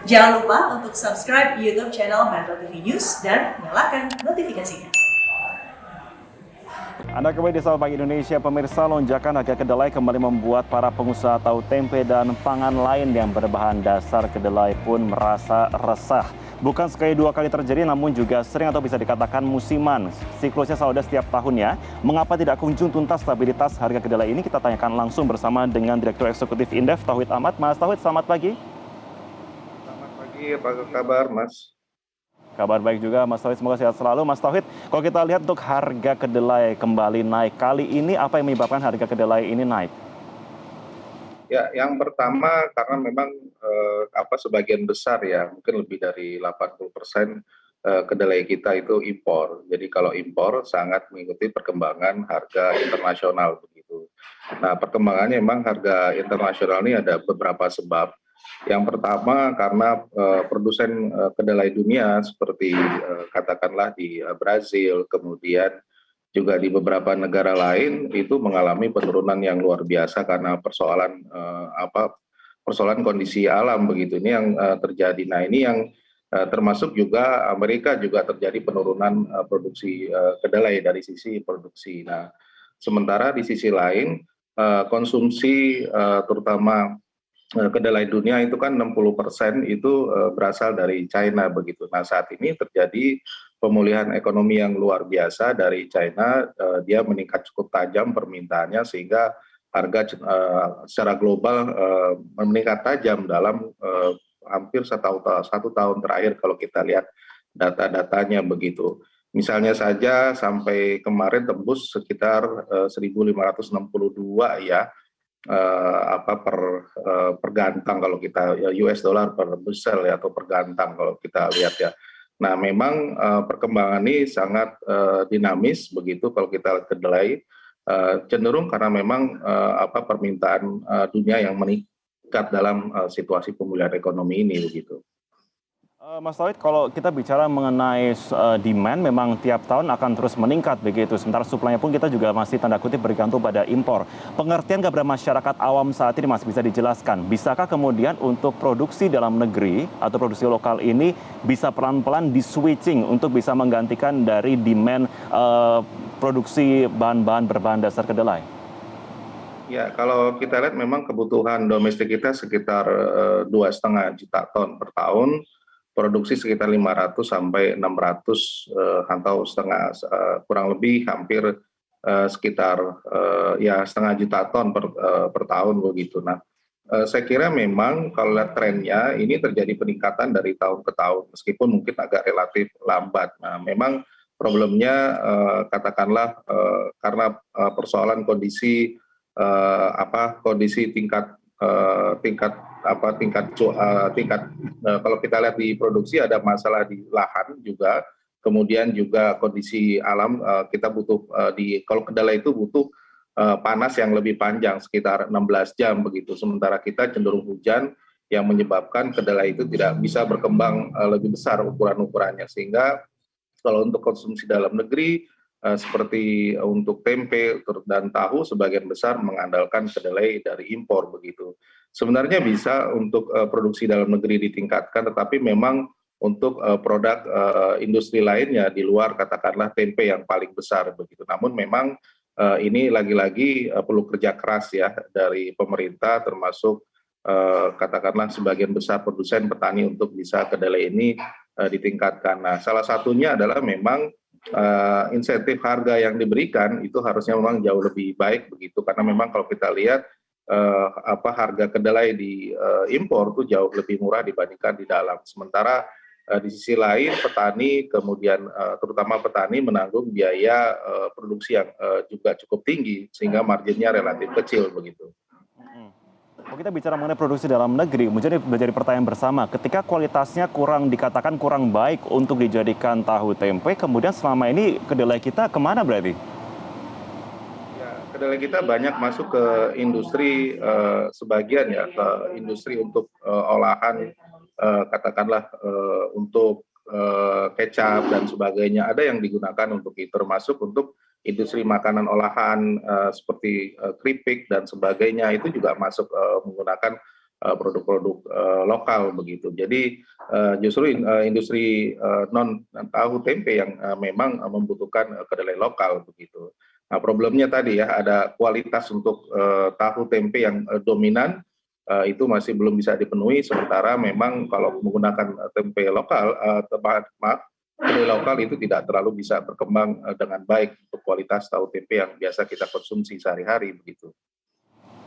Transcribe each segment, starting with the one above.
Jangan lupa untuk subscribe YouTube channel Metro TV News dan nyalakan notifikasinya. Anda kembali di Selamat Pagi Indonesia, pemirsa. Lonjakan harga kedelai kembali membuat para pengusaha tahu tempe dan pangan lain yang berbahan dasar kedelai pun merasa resah. Bukan sekali dua kali terjadi, namun juga sering atau bisa dikatakan musiman. Siklusnya selalu ada setiap tahunnya. Mengapa tidak kunjung tuntas stabilitas harga kedelai ini? Kita tanyakan langsung bersama dengan Direktur Eksekutif Indef, Tauhid Ahmad. Mas Tauhid, selamat pagi. Selamat pagi, apa kabar Mas? Kabar baik juga Mas Tauhid, semoga sehat selalu. Mas Tauhid, kalau kita lihat untuk harga kedelai kembali naik, kali ini apa yang menyebabkan harga kedelai ini naik? Ya, yang pertama karena memang sebagian besar ya, mungkin lebih dari 80% kedelai kita itu impor. Jadi kalau impor sangat mengikuti perkembangan harga internasional begitu. Nah, perkembangannya memang harga internasional ini ada beberapa sebab. Yang pertama karena produsen kedelai dunia seperti katakanlah di Brazil, kemudian juga di beberapa negara lain itu mengalami penurunan yang luar biasa karena persoalan kondisi alam begitu. Ini yang terjadi. Nah, ini yang termasuk juga Amerika juga terjadi penurunan produksi kedelai dari sisi produksi. Nah, sementara di sisi lain konsumsi terutama kedelai dunia itu kan 60% itu berasal dari China begitu. Nah, saat ini terjadi pemulihan ekonomi yang luar biasa dari China, dia meningkat cukup tajam permintaannya sehingga harga secara global meningkat tajam dalam hampir satu tahun terakhir kalau kita lihat data-datanya begitu. Misalnya saja sampai kemarin tembus sekitar 1.562 ya per gantang kalau kita US dollar per bushel ya atau per gantang kalau kita lihat ya. Nah, memang perkembangan ini sangat dinamis begitu kalau kita lihat kedelai cenderung karena memang permintaan dunia yang meningkat dalam situasi pemulihan ekonomi ini begitu. Mas Tauhid, kalau kita bicara mengenai demand, memang tiap tahun akan terus meningkat begitu. Sementara suplainya pun kita juga masih tanda kutip bergantung pada impor. Pengertian kepada masyarakat awam saat ini masih bisa dijelaskan. Bisakah kemudian untuk produksi dalam negeri atau produksi lokal ini bisa pelan-pelan di-switching untuk bisa menggantikan dari demand produksi bahan-bahan berbahan dasar kedelai? Ya, kalau kita lihat memang kebutuhan domestik kita sekitar 2,5 juta ton per tahun, produksi sekitar 500 sampai 600 atau kurang lebih hampir sekitar ya setengah juta ton per tahun begitu. Nah, saya kira memang kalau lihat trennya ini terjadi peningkatan dari tahun ke tahun meskipun mungkin agak relatif lambat. Nah, memang problemnya katakanlah karena persoalan kondisi kondisi tingkat kalau kita lihat di produksi ada masalah di lahan juga, kemudian juga kondisi alam kita butuh kalau kedelai itu butuh panas yang lebih panjang sekitar 16 jam begitu, sementara kita cenderung hujan yang menyebabkan kedelai itu tidak bisa berkembang lebih besar ukurannya, sehingga kalau untuk konsumsi dalam negeri seperti untuk tempe dan tahu sebagian besar mengandalkan kedelai dari impor begitu. Sebenarnya bisa untuk produksi dalam negeri ditingkatkan, tetapi memang untuk produk industri lainnya di luar katakanlah tempe yang paling besar begitu. Namun memang ini lagi-lagi perlu kerja keras ya dari pemerintah termasuk katakanlah sebagian besar produsen petani untuk bisa kedelai ini ditingkatkan. Nah, salah satunya adalah memang insentif harga yang diberikan itu harusnya memang jauh lebih baik begitu, karena memang kalau kita lihat harga kedelai di impor itu jauh lebih murah dibandingkan di dalam. Sementara di sisi lain petani kemudian terutama petani menanggung biaya produksi yang juga cukup tinggi sehingga marginnya relatif kecil begitu. Kalau kita bicara mengenai produksi dalam negeri, menjadi pertanyaan bersama. Ketika kualitasnya dikatakan kurang baik untuk dijadikan tahu tempe, kemudian selama ini kedelai kita kemana berarti? Ya, kedelai kita banyak masuk ke industri sebagian ya, ke industri untuk olahan katakanlah untuk kecap dan sebagainya. Ada yang digunakan untuk itu, termasuk untuk industri makanan olahan seperti keripik dan sebagainya itu juga masuk menggunakan produk-produk lokal begitu. Jadi justru industri non tahu tempe yang memang membutuhkan kedelai lokal begitu. Nah, problemnya tadi ya ada kualitas untuk tahu tempe yang dominan itu masih belum bisa dipenuhi, sementara memang kalau menggunakan tempe lokal, kedelai lokal itu tidak terlalu bisa berkembang dengan baik untuk kualitas tahu tempe yang biasa kita konsumsi sehari-hari begitu.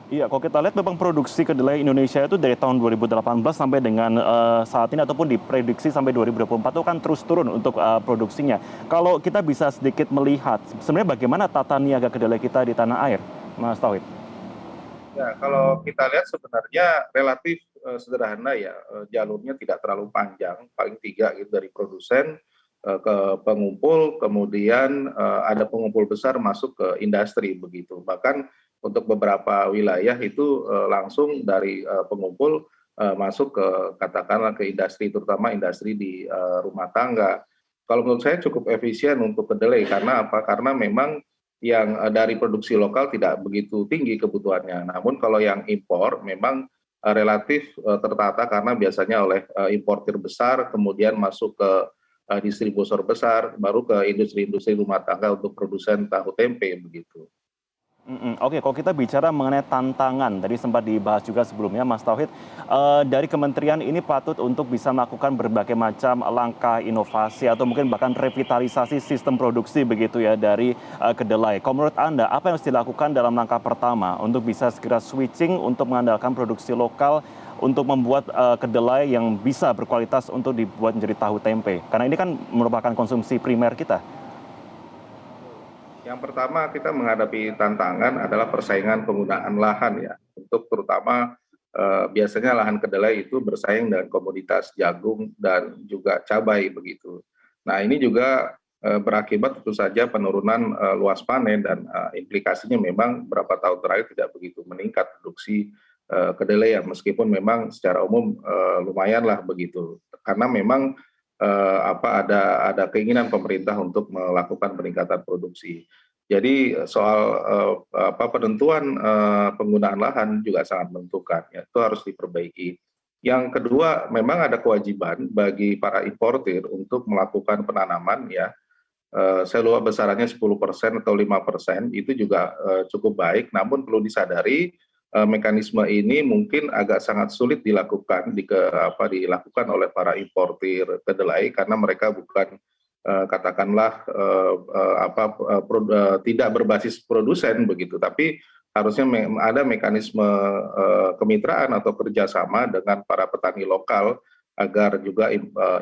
Iya, kalau kita lihat memang produksi kedelai Indonesia itu dari tahun 2018 sampai dengan saat ini ataupun diprediksi sampai 2024 itu kan terus turun untuk produksinya. Kalau kita bisa sedikit melihat, sebenarnya bagaimana tata niaga kedelai kita di tanah air, Mas Tauhid? Ya, kalau kita lihat sebenarnya relatif sederhana ya, jalurnya tidak terlalu panjang, paling 3 gitu dari produsen ke pengumpul, kemudian ada pengumpul besar masuk ke industri begitu. Bahkan untuk beberapa wilayah itu langsung dari pengumpul masuk ke katakanlah ke industri, terutama industri di rumah tangga. Kalau menurut saya cukup efisien untuk kedelai karena apa? Karena memang yang dari produksi lokal tidak begitu tinggi kebutuhannya. Namun kalau yang impor memang relatif tertata karena biasanya oleh importir besar, kemudian masuk ke distributor besar, baru ke industri-industri rumah tangga untuk produsen tahu tempe begitu. Oke, kalau kita bicara mengenai tantangan, tadi sempat dibahas juga sebelumnya, Mas Tauhid, dari kementerian ini patut untuk bisa melakukan berbagai macam langkah inovasi atau mungkin bahkan revitalisasi sistem produksi begitu ya dari kedelai. Kalau menurut Anda, apa yang harus dilakukan dalam langkah pertama untuk bisa segera switching untuk mengandalkan produksi lokal untuk membuat kedelai yang bisa berkualitas untuk dibuat menjadi tahu tempe? Karena ini kan merupakan konsumsi primer kita. Yang pertama kita menghadapi tantangan adalah persaingan penggunaan lahan ya, untuk terutama biasanya lahan kedelai itu bersaing dengan komoditas jagung dan juga cabai begitu. Nah ini juga berakibat tentu saja penurunan luas panen dan implikasinya memang beberapa tahun terakhir tidak begitu meningkat produksi kedelai ya, meskipun memang secara umum lumayanlah begitu. Karena memang ada keinginan pemerintah untuk melakukan peningkatan produksi. Jadi soal penentuan penggunaan lahan juga sangat menentukan, ya, itu harus diperbaiki. Yang kedua, memang ada kewajiban bagi para importir untuk melakukan penanaman ya, seluas besarannya 10% atau 5%, itu juga cukup baik, namun perlu disadari mekanisme ini mungkin agak sangat sulit dilakukan oleh para importir kedelai karena mereka bukan katakanlah tidak berbasis produsen begitu, tapi harusnya ada mekanisme kemitraan atau kerjasama dengan para petani lokal agar juga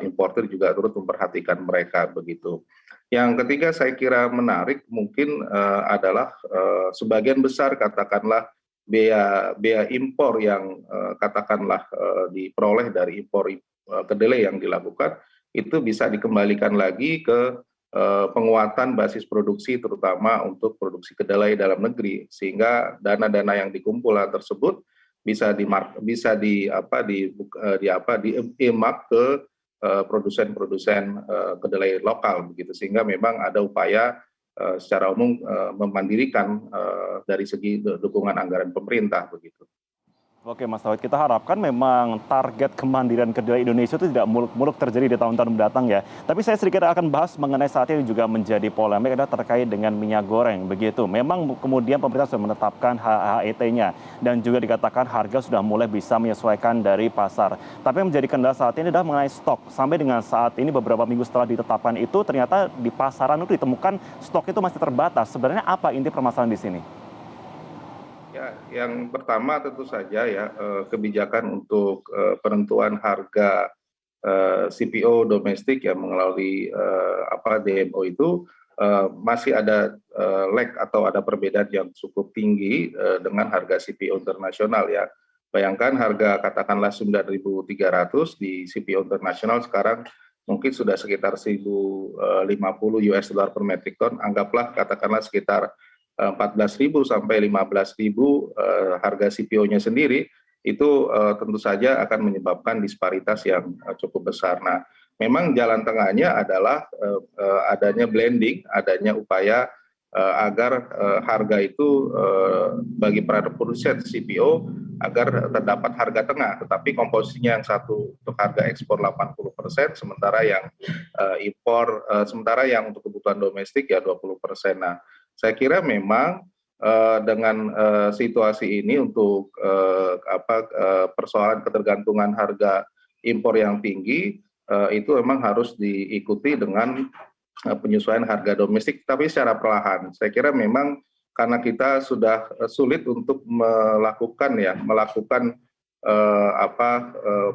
importir juga turut memperhatikan mereka begitu. Yang ketiga saya kira menarik mungkin adalah sebagian besar katakanlah biaya impor yang katakanlah diperoleh dari impor kedelai yang dilakukan itu bisa dikembalikan lagi ke penguatan basis produksi terutama untuk produksi kedelai dalam negeri, sehingga dana-dana yang dikumpulkan tersebut bisa diemak ke produsen-produsen kedelai lokal begitu, sehingga memang ada upaya secara umum memandirikan dari segi dukungan anggaran pemerintah begitu. Oke Mas Tauhid, kita harapkan memang target kemandirian kedelai Indonesia itu tidak muluk-muluk terjadi di tahun-tahun mendatang ya. Tapi saya sedikit akan bahas mengenai saat ini juga menjadi polemik adalah terkait dengan minyak goreng begitu. Memang kemudian pemerintah sudah menetapkan HET-nya dan juga dikatakan harga sudah mulai bisa menyesuaikan dari pasar. Tapi yang menjadi kendala saat ini adalah mengenai stok. Sampai dengan saat ini beberapa minggu setelah ditetapkan itu ternyata di pasaran itu ditemukan stok itu masih terbatas. Sebenarnya apa inti permasalahan di sini? Ya, yang pertama tentu saja ya kebijakan untuk penentuan harga CPO domestik yang melalui DMO itu masih ada lag atau ada perbedaan yang cukup tinggi dengan harga CPO internasional ya. Bayangkan harga katakanlah 9.300 di CPO internasional sekarang mungkin sudah sekitar 1.050 US dollar per metric ton, anggaplah katakanlah sekitar 14.000 sampai 15.000 harga CPO-nya sendiri, itu tentu saja akan menyebabkan disparitas yang cukup besar. Nah, memang jalan tengahnya adalah adanya blending, adanya upaya agar harga itu bagi para produsen CPO agar terdapat harga tengah, tetapi komposisinya yang satu untuk harga ekspor 80%, sementara yang impor, sementara yang untuk kebutuhan domestik ya 20%. Nah, saya kira memang dengan situasi ini untuk persoalan ketergantungan harga impor yang tinggi itu memang harus diikuti dengan penyesuaian harga domestik, tapi secara perlahan. Saya kira memang karena kita sudah sulit untuk melakukan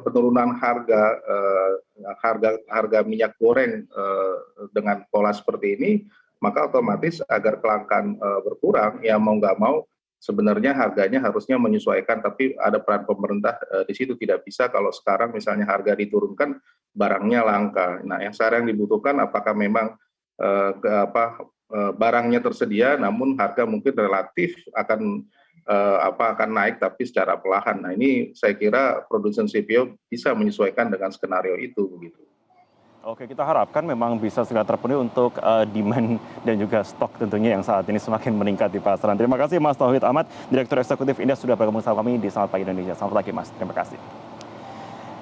penurunan harga minyak goreng dengan pola seperti ini, maka otomatis agar kelangkaan berkurang, ya mau nggak mau sebenarnya harganya harusnya menyesuaikan, tapi ada peran pemerintah di situ. Tidak bisa kalau sekarang misalnya harga diturunkan, barangnya langka. Nah, yang sekarang dibutuhkan apakah memang barangnya tersedia, namun harga mungkin relatif akan naik tapi secara perlahan. Nah, ini saya kira produsen CPO bisa menyesuaikan dengan skenario itu begitu. Oke, kita harapkan memang bisa segera terpenuhi untuk demand dan juga stok tentunya yang saat ini semakin meningkat di pasaran. Terima kasih Mas Tauhid Ahmad, Direktur Eksekutif Indef sudah bergabung sama kami di Selamat Pagi Indonesia. Selamat pagi Mas, terima kasih.